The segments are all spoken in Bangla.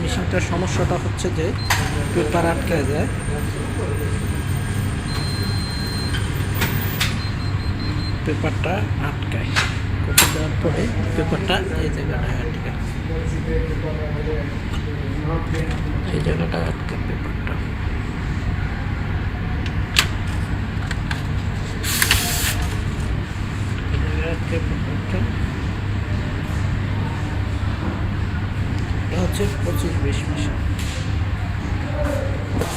মেশিনটার সমস্যাটা হচ্ছে যে পেপার আটকে যায়। পেপারটা আটকায়, কপি দেওয়ার পরে পেপারটা এই জায়গাটায় আটকায়, এই জায়গাটায় আটকায় পেপারটা। এটা হচ্ছে 25-20 মেশিন।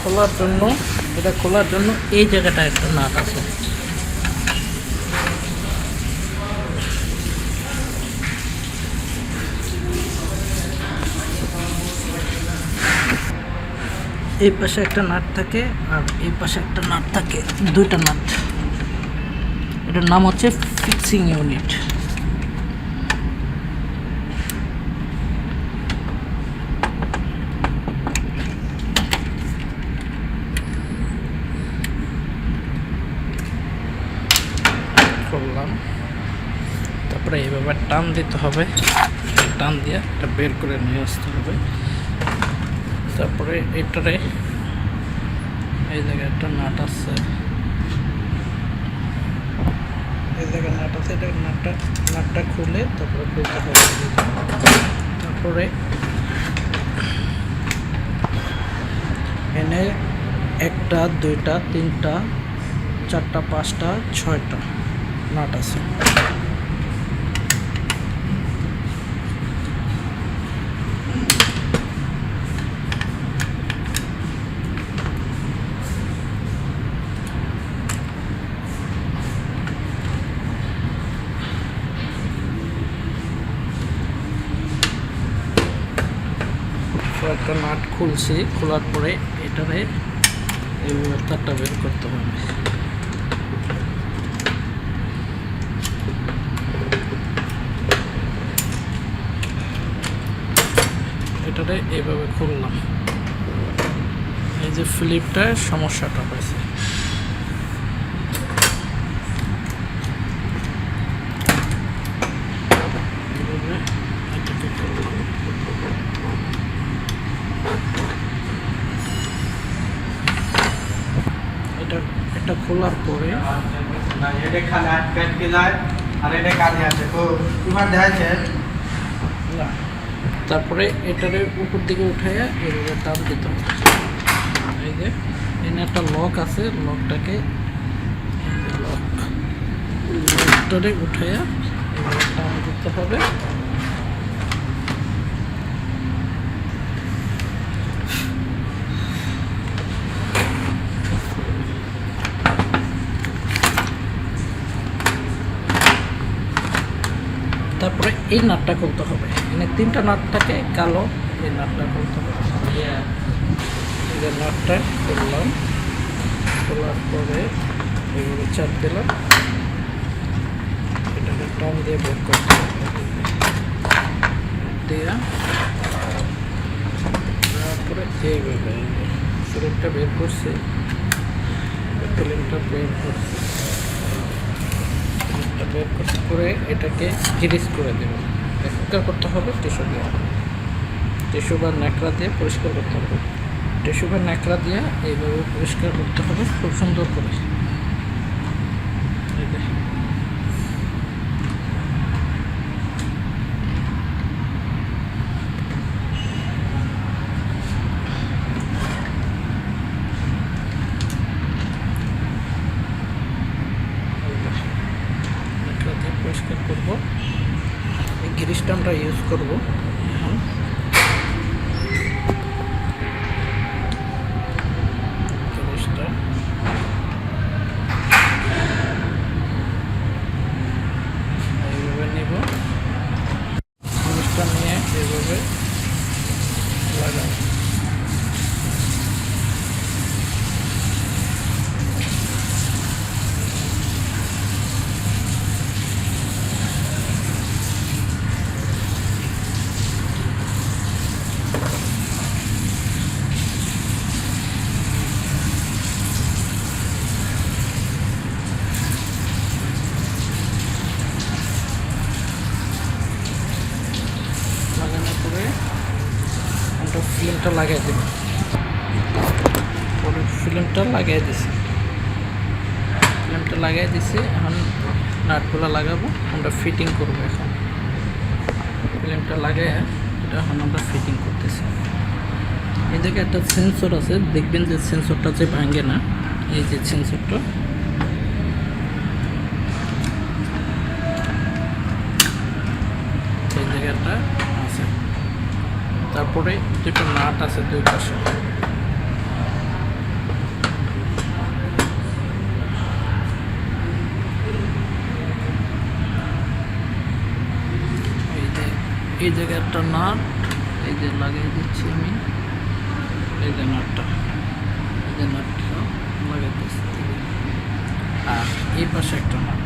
খোলার জন্য, এটা খোলার জন্য এই জায়গাটা একটা নাট আছে। এই পাশে একটা নাট থাকে আর এই পাশে একটা নাট থাকে, দুইটা নাট। এটার নাম হচ্ছে ফিক্সিং ইউনিট। করলাম, তারপরে এইভাবে টান দিতে হবে, টান দিয়ে এটা বের করে নিয়ে আসতে হবে। তারপরে এটারে এই জায়গায় একটা নাট আছে, এই জায়গায় নাট আছে, এটা নাটটা খুলে তারপরে খুলতে হবে। তারপরে এনে 1টা 2টা 3টা 4টা 5টা 6টা নাট আছে। একটা নাট খুলছি, খোলার পরে এটারে এইভাবে তারটা বের করতে হবে। এটারে এইভাবে খুললাম, এই যে ফিলিপটার সমস্যাটা হয়েছে। এটা খোলার পরে তারপরে এটারে উপর দিকে উঠাইয়া এভাবে টান দিতে হবে। এই যে এখানে একটা লক আছে, লকটাকে লকটারে উঠাইয়া এভাবে টান দিতে হবে। তারপরে এই নাটটা খুলতে হবে, এখানে 3টা নাট থাকে কালো, এই নাটটা খুলতে হবে। এই যে নাটটা খুললাম, খোলার পরে এইভাবে চাপ দিলাম, এটাকে টান দিয়ে বের করতে হবে। দেওয়া তারপরে এইভাবে ফিল্মটা বের করছে, ফিল্মটা বের করছে, বের করতে করে এটাকে গ্রিস করে দেবো। পরিষ্কার করতে হবে টিস্যু দিয়ে, টিস্যু বা ন্যাকড়া দিয়ে পরিষ্কার করতে হবে। টিস্যু বা ন্যাকড়া দিয়ে এইভাবে পরিষ্কার করতে হবে খুব সুন্দর করে। পরিষ্কার করবো, এই গ্রিসটা আমরা ইউজ করবো এখন। গ্রিসটা এইভাবে নেব, গ্রিসটা নিয়ে এইভাবে লাগাবো। লাগাই দেব। পরে ফিল্মটা লাগাই দিছি, ফিল্মটা লাগাই দিছি। এখন নাটগুলো লাগাবো, আমরা ফিটিং করবো। এখন ফিল্মটা লাগাই এটা এখন আমরা ফিটিং করতেছি। এই জায়গায় একটা সেন্সর আছে, দেখবেন যে সেন্সরটা যে ভাঙে না। এই যে সেন্সরটা, এই জায়গাটা আছে। তারপরে দুটো নাট আছে দুই পাশে, এই জায়গায় একটা নাট, এই যে লাগিয়ে দিচ্ছি আমি। এই যে নাটটা, এই যে নাটটা লাগাই দিচ্ছি। আর এই পাশে একটা নাট,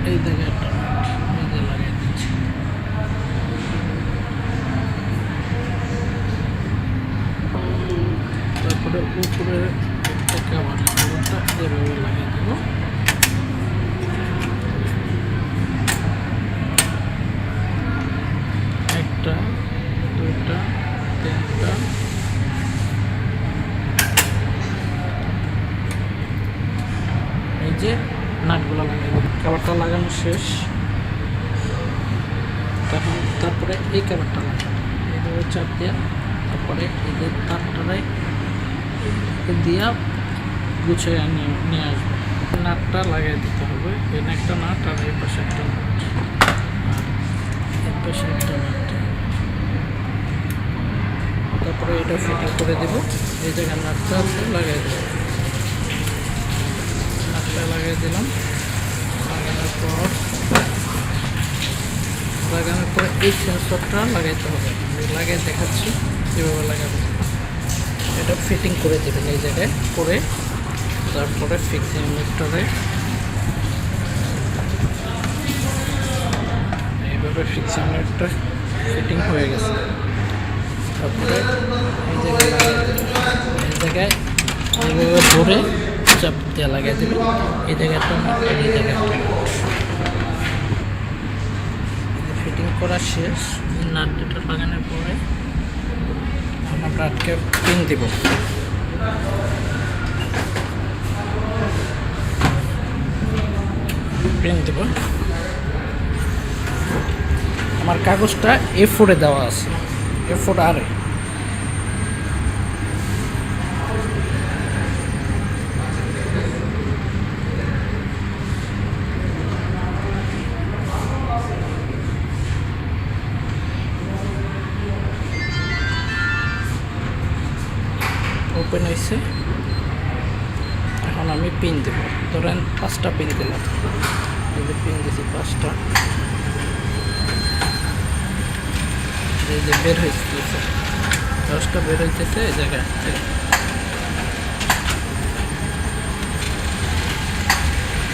এই জায়গায় একটা নাট, এই যে লাগাই দিচ্ছি। তারপরে উপরে একটা কাভারটা এভাবে লাগিয়ে দেবো। একটা, দুইটা, তিনটা, এই যে নাটগুলো লাগাই দেবো। কাভারটা লাগানো শেষ। তারপরে এই কাভারটা লাগাবো, এইভাবে চাপ দেওয়া। তারপরে এই যে তারটারে দিয়া গুছিয়ে নিয়ে আসবো। নাটটা লাগিয়ে দিতে হবে। এই একটা নাট আর এই পাশে একটা নাট, আর এই পাশে একটা নাট। তারপরে এটা ফিটিং করে দেব। এই জায়গায় নাটটা আছে, লাগিয়ে দেবো। নাটটা লাগিয়ে দিলাম। লাগানোর পরে এই সেন্সরটা লাগাইতে হবে। আমি লাগিয়ে দেখাচ্ছি কীভাবে লাগাবো। এটা ফিটিং করে দেবেন এই জায়গায় করে। তারপরে ফিক্সিং মিটারে এইভাবে ফিক্সিং মিটারটা ফিটিং হয়ে গেছে। তারপরে এই জায়গায় এইভাবে ধরে চাপ দিয়ে লাগিয়ে দেবেন। এই জায়গাটা এই জায়গাটা ফিটিং করা শেষ। নাট দুটো লাগানোর পরে আমরা আটকে পিন দিব। পিন দিব। আমার কাগজটা A4 দেওয়া আছে, A4 আর ওপেন হয়েছে। এখন আমি পিন দেব। ধরেন 5টা পিন দিলাম, এই যে পিন দিয়েছি 5টা। এই যে বের হয়েছে 10টা বের হইতেছে। এই জায়গায়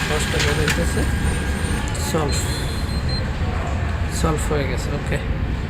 10টা বের হইতেছে। সলভ হয়ে গেছে। ওকে।